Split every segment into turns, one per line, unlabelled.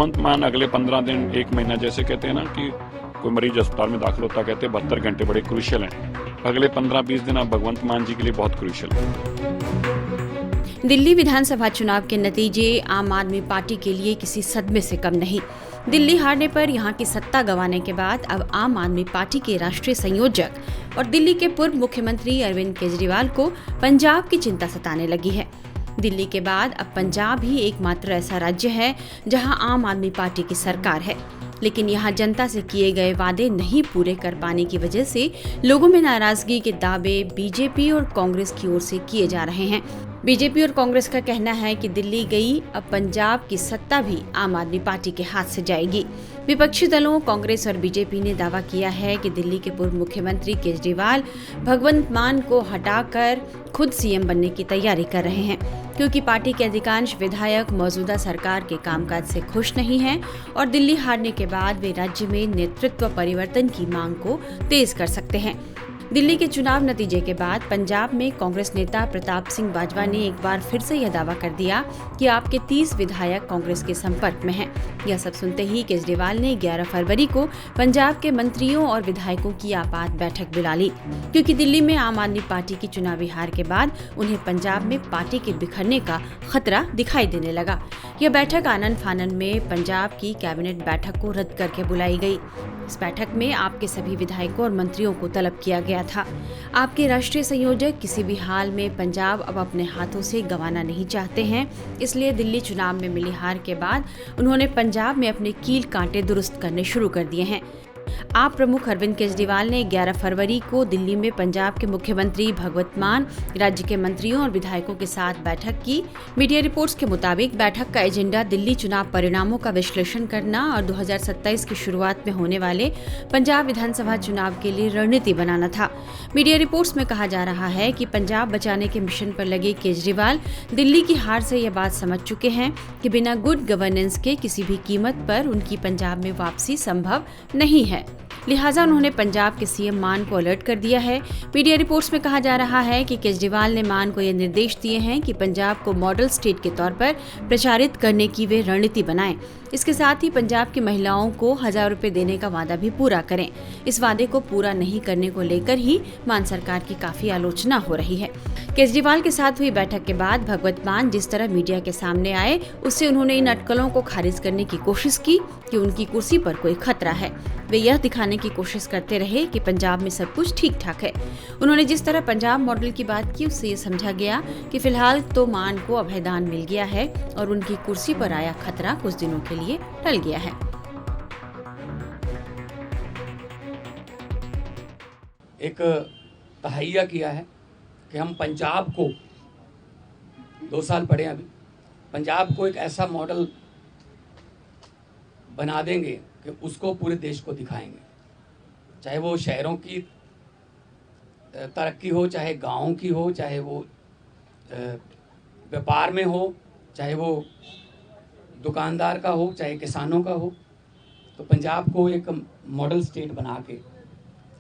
भगवंत मान अगले 15 दिन 1 महीना, जैसे कहते हैं ना कि कोई मरीज अस्पताल में दाखिल होता, कहते हैं 72 घंटे बड़े क्रूशियल हैं। अगले 15-20 दिन अब भगवंत मान जी के लिए बहुत क्रूशियल है।
दिल्ली विधानसभा चुनाव के नतीजे आम आदमी पार्टी के लिए किसी सदमे से कम नहीं। दिल्ली हारने पर यहां की सत्ता गंवाने के बाद अब आम आदमी पार्टी के राष्ट्रीय संयोजक और दिल्ली के पूर्व मुख्यमंत्री अरविंद केजरीवाल को पंजाब की चिंता सताने लगी है। दिल्ली के बाद अब पंजाब ही एकमात्र ऐसा राज्य है जहां आम आदमी पार्टी की सरकार है, लेकिन यहां जनता से किए गए वादे नहीं पूरे कर पाने की वजह से लोगों में नाराजगी के दावे बीजेपी और कांग्रेस की ओर से किए जा रहे हैं। बीजेपी और कांग्रेस का कहना है कि दिल्ली गई, अब पंजाब की सत्ता भी आम आदमी पार्टी के हाथ से जाएगी। विपक्षी दलों कांग्रेस और बीजेपी ने दावा किया है कि दिल्ली के पूर्व मुख्यमंत्री केजरीवाल भगवंत मान को हटाकर खुद सीएम बनने की तैयारी कर रहे हैं, क्योंकि पार्टी के अधिकांश विधायक मौजूदा सरकार के कामकाज से खुश नहीं हैं और दिल्ली हारने के बाद वे राज्य में नेतृत्व परिवर्तन की मांग को तेज कर सकते हैं। दिल्ली के चुनाव नतीजे के बाद पंजाब में कांग्रेस नेता प्रताप सिंह बाजवा ने एक बार फिर से यह दावा कर दिया कि आपके 30 विधायक कांग्रेस के संपर्क में हैं। यह सब सुनते ही केजरीवाल ने 11 फरवरी को पंजाब के मंत्रियों और विधायकों की आपात बैठक बुला ली, क्योंकि दिल्ली में आम आदमी पार्टी की चुनावी हार के बाद उन्हें पंजाब में पार्टी के बिखरने का खतरा दिखाई देने लगा। यह बैठक आनन फानन में पंजाब की कैबिनेट बैठक को रद्द करके बुलाई गई। इस बैठक में आपके सभी विधायकों और मंत्रियों को तलब किया गया था। आपके राष्ट्रीय संयोजक किसी भी हाल में पंजाब अब अपने हाथों से गंवाना नहीं चाहते हैं, इसलिए दिल्ली चुनाव में मिली हार के बाद उन्होंने पंजाब में अपने कील कांटे दुरुस्त करने शुरू कर दिए हैं। आप प्रमुख अरविंद केजरीवाल ने 11 फरवरी को दिल्ली में पंजाब के मुख्यमंत्री भगवंत मान, राज्य के मंत्रियों और विधायकों के साथ बैठक की। मीडिया रिपोर्ट्स के मुताबिक बैठक का एजेंडा दिल्ली चुनाव परिणामों का विश्लेषण करना और 2027 की शुरुआत में होने वाले पंजाब विधानसभा चुनाव के लिए रणनीति बनाना था। मीडिया रिपोर्ट्स में कहा जा रहा है कि पंजाब बचाने के मिशन पर लगे केजरीवाल दिल्ली की हार से यह बात समझ चुके हैं कि बिना गुड गवर्नेंस के किसी भी कीमत पर उनकी पंजाब में वापसी संभव नहीं है। लिहाजा उन्होंने पंजाब के सीएम मान को अलर्ट कर दिया है। मीडिया रिपोर्ट्स में कहा जा रहा है कि केजरीवाल ने मान को यह निर्देश दिए हैं कि पंजाब को मॉडल स्टेट के तौर पर प्रचारित करने की वे रणनीति बनाएं। इसके साथ ही पंजाब की महिलाओं को 1000 रुपए देने का वादा भी पूरा करें। इस वादे को पूरा नहीं करने को लेकर ही मान सरकार की काफी आलोचना हो रही है। केजरीवाल के साथ हुई बैठक के बाद भगवंत मान जिस तरह मीडिया के सामने आए, उससे उन्होंने इन अटकलों को खारिज करने की कोशिश की कि उनकी कुर्सी पर कोई खतरा है। वे यह दिखाने की कोशिश करते रहे कि पंजाब में सब कुछ ठीक ठाक है। उन्होंने जिस तरह पंजाब मॉडल की बात की, उससे ये समझा गया कि फिलहाल तो मान को अभयदान मिल गया है और उनकी कुर्सी पर आया खतरा कुछ दिनों के लिए टल गया है।
एक तहैया किया है कि हम पंजाब को 2 साल पढ़े अभी, पंजाब को एक ऐसा मॉडल बना देंगे कि उसको पूरे देश को दिखाएंगे, चाहे वो शहरों की तरक्की हो, चाहे गाँव की हो, चाहे वो व्यापार में हो, चाहे वो दुकानदार का हो, चाहे किसानों का हो। तो पंजाब को एक मॉडल स्टेट बना के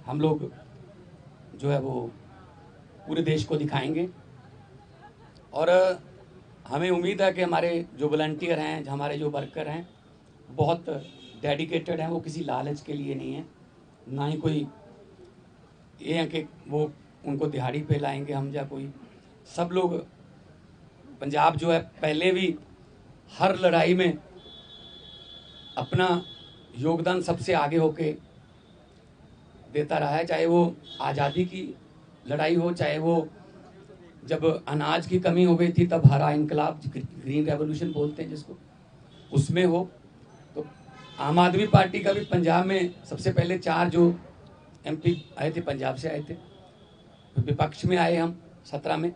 हम लोग जो है वो पूरे देश को दिखाएंगे। और हमें उम्मीद है कि हमारे जो वॉलंटियर हैं, हमारे जो वर्कर हैं, बहुत डेडिकेटेड हैं। वो किसी लालच के लिए नहीं है, ना ही कोई ये है कि वो उनको दिहाड़ी पे लाएंगे हम या कोई। सब लोग पंजाब जो है पहले भी हर लड़ाई में अपना योगदान सबसे आगे होके देता रहा है, चाहे वो आज़ादी की लड़ाई हो, चाहे वो जब अनाज की कमी हो गई थी तब हरा इनकलाब, ग्रीन रेवोल्यूशन बोलते हैं जिसको, उसमें हो। तो आम आदमी पार्टी का भी पंजाब में सबसे पहले 4 जो एमपी आए थे पंजाब से आए थे, विपक्ष में आए हम 17 में,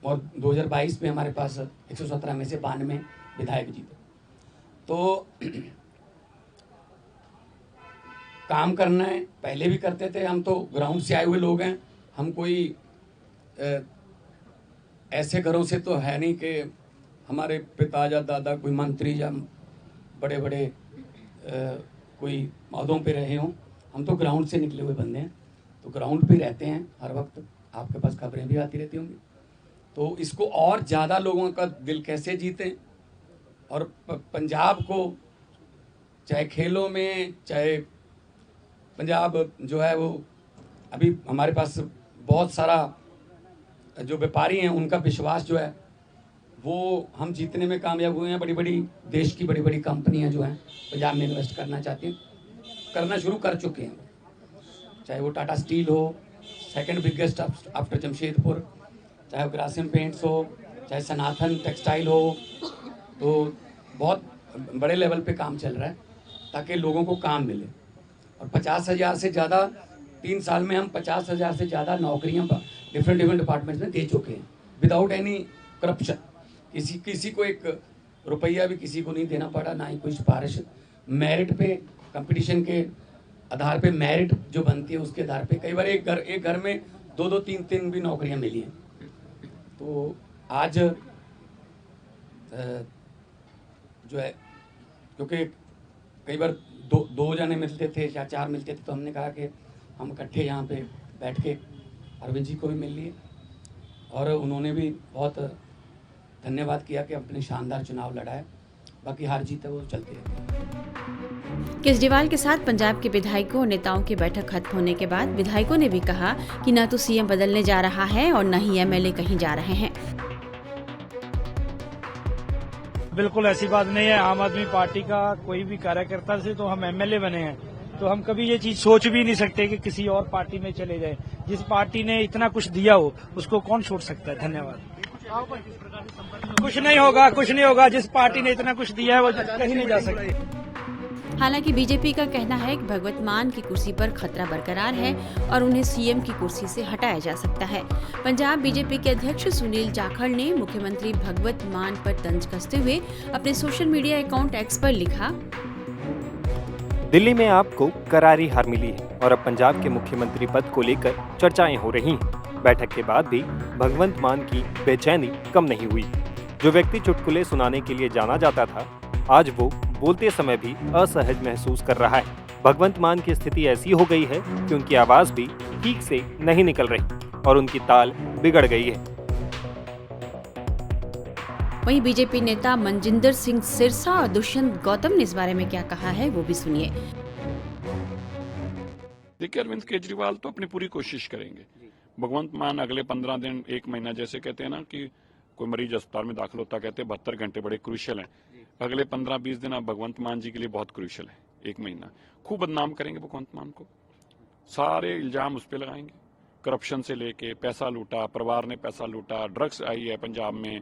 और 2022 में हमारे पास 117 में से 92 विधायक जीते। तो काम करना है, पहले भी करते थे। हम तो ग्राउंड से आए हुए लोग हैं, हम कोई ऐसे घरों से तो है नहीं कि हमारे पिता या दादा कोई मंत्री या बड़े बड़े कोई अहदों पे रहे हों। हम तो ग्राउंड से निकले हुए बंदे हैं, तो ग्राउंड पे रहते हैं हर वक्त। आपके पास खबरें भी आती रहती होंगी। तो इसको और ज़्यादा लोगों का दिल कैसे जीतें, और पंजाब को चाहे खेलों में, चाहे पंजाब जो है वो अभी हमारे पास बहुत सारा जो व्यापारी हैं उनका विश्वास जो है वो हम जीतने में कामयाब हुए हैं। बड़ी बड़ी देश की बड़ी बड़ी कंपनियां जो हैं पंजाब में इन्वेस्ट करना चाहती हैं, करना शुरू कर चुके हैं। चाहे वो टाटा स्टील हो, सेकंड बिगेस्ट आफ्टर जमशेदपुर, चाहे वो ग्रासिम पेंट्स हो, चाहे सनातन टेक्सटाइल हो, तो बहुत बड़े लेवल पे काम चल रहा है ताकि लोगों को काम मिले। और 50,000 से ज़्यादा 3 साल में हम 50,000 से ज़्यादा नौकरियां डिफरेंट डिपार्टमेंट्स में दे चुके हैं विदाउट एनी करप्शन। किसी को एक रुपया भी किसी को नहीं देना पड़ा, ना ही कोई सिफारिश। मेरिट पे, कंपटीशन के आधार पे मेरिट जो बनती है उसके आधार पे कई बार एक घर में 2-2, 3-3 भी नौकरियां मिली हैं। तो आज जो है क्योंकि कई बार दो जने मिलते थे या 4 मिलते थे, तो हमने कहा कि हम इकट्ठे यहाँ पे बैठ के अरविंद जी को भी मिल लिए और उन्होंने भी बहुत धन्यवाद किया कि अपने शानदार चुनाव लड़ा है। बाकी हार जीत है वो चलती है।
केजरीवाल के साथ पंजाब के विधायकों और नेताओं की बैठक खत्म होने के बाद विधायकों ने भी कहा कि न तो सीएम बदलने जा रहा है और न ही एमएलए कहीं जा रहे हैं।
बिल्कुल ऐसी बात नहीं है। आम आदमी पार्टी का कोई भी कार्यकर्ता से तो हम एमएलए बने हैं, तो हम कभी ये चीज सोच भी नहीं सकते कि किसी और पार्टी में चले जाए। जिस पार्टी ने इतना कुछ दिया हो उसको कौन छोड़ सकता है। धन्यवाद। कुछ नहीं होगा। जिस पार्टी ने इतना कुछ दिया है वो कहीं नहीं जा सकती।
हालांकि बीजेपी का कहना है कि भगवत मान की कुर्सी पर खतरा बरकरार है और उन्हें सीएम की कुर्सी से हटाया जा सकता है। पंजाब बीजेपी के अध्यक्ष सुनील जाखड़ ने मुख्यमंत्री भगवत मान पर तंज कसते हुए अपने सोशल मीडिया अकाउंट एक्स पर लिखा,
दिल्ली में आपको करारी हार मिली है और अब पंजाब के मुख्यमंत्री पद को लेकर चर्चाएं हो रही हैं। बैठक के बाद भी भगवंत मान की बेचैनी कम नहीं हुई। जो व्यक्ति चुटकुले सुनाने के लिए जाना जाता था, आज वो बोलते समय भी असहज महसूस कर रहा है। भगवंत मान की स्थिति ऐसी हो गई है कि उनकी आवाज भी ठीक से नहीं निकल रही और उनकी ताल बिगड़ गई है।
वहीं बीजेपी नेता मनजिंदर सिंह सिरसा और दुष्यंत गौतम ने इस बारे में क्या कहा है वो भी सुनिए।
देखिए, अरविंद केजरीवाल तो अपनी पूरी कोशिश करेंगे। भगवंत मान अगले 15 दिन, 1 महीना, जैसे कहते हैं ना कि कोई मरीज अस्पताल में दाखिल होता, कहते हैं 72 घंटे बड़े क्रूशियल हैं। अगले 15-20 दिन अब भगवंत मान जी के लिए बहुत क्रूशियल है। 1 महीना खूब बदनाम करेंगे भगवंत मान को, सारे इल्जाम उस पर लगाएंगे। करप्शन से लेके पैसा लूटा, परिवार ने पैसा लूटा, ड्रग्स आई है पंजाब में,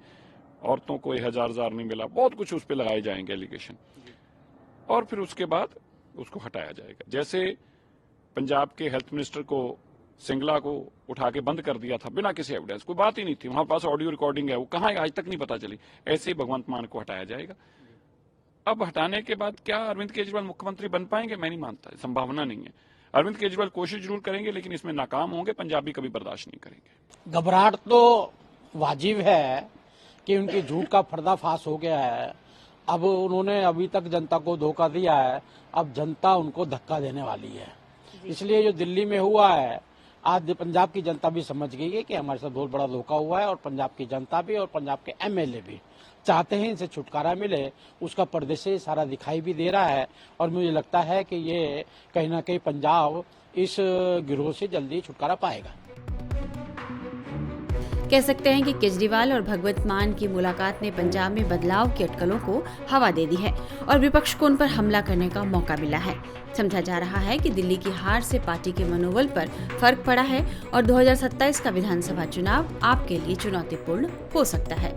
औरतों को 1000 नहीं मिला, बहुत कुछ उस पर लगाए जाएंगे एलिगेशन। और फिर उसके बाद उसको हटाया जाएगा। जैसे पंजाब के हेल्थ मिनिस्टर को, सिंगला को उठा के बंद कर दिया था बिना किसी एविडेंस, कोई बात ही नहीं थी, वहां पास ऑडियो रिकॉर्डिंग है, वो कहाँ है आज तक नहीं पता चली। ऐसे ही भगवंत मान को हटाया जाएगा। अब हटाने के बाद क्या अरविंद केजरीवाल मुख्यमंत्री बन पाएंगे? मैं नहीं मानता, संभावना नहीं है। अरविंद केजरीवाल कोशिश जरूर करेंगे लेकिन इसमें नाकाम होंगे। पंजाबी कभी बर्दाश्त नहीं करेंगे।
घबराहट तो वाजिब है कि उनके झूठ का पर्दाफाश हो गया है। अब उन्होंने अभी तक जनता को धोखा दिया है, अब जनता उनको धक्का देने वाली है। इसलिए जो दिल्ली में हुआ है, आज पंजाब की जनता भी समझ गई है कि हमारे साथ बहुत बड़ा धोखा हुआ है और पंजाब की जनता भी और पंजाब के एमएलए भी चाहते हैं इनसे छुटकारा मिले। उसका प्रदेश से सारा दिखाई भी दे रहा है और मुझे लगता है कि ये कहीं ना कहीं पंजाब इस गिरोह से जल्दी छुटकारा पाएगा।
कह सकते हैं कि केजरीवाल और भगवत मान की मुलाकात ने पंजाब में बदलाव की अटकलों को हवा दे दी है और विपक्ष को उन पर हमला करने का मौका मिला है। समझा जा रहा है कि दिल्ली की हार से पार्टी के मनोबल पर फर्क पड़ा है और 2027 का विधानसभा चुनाव आपके लिए चुनौतीपूर्ण हो सकता है।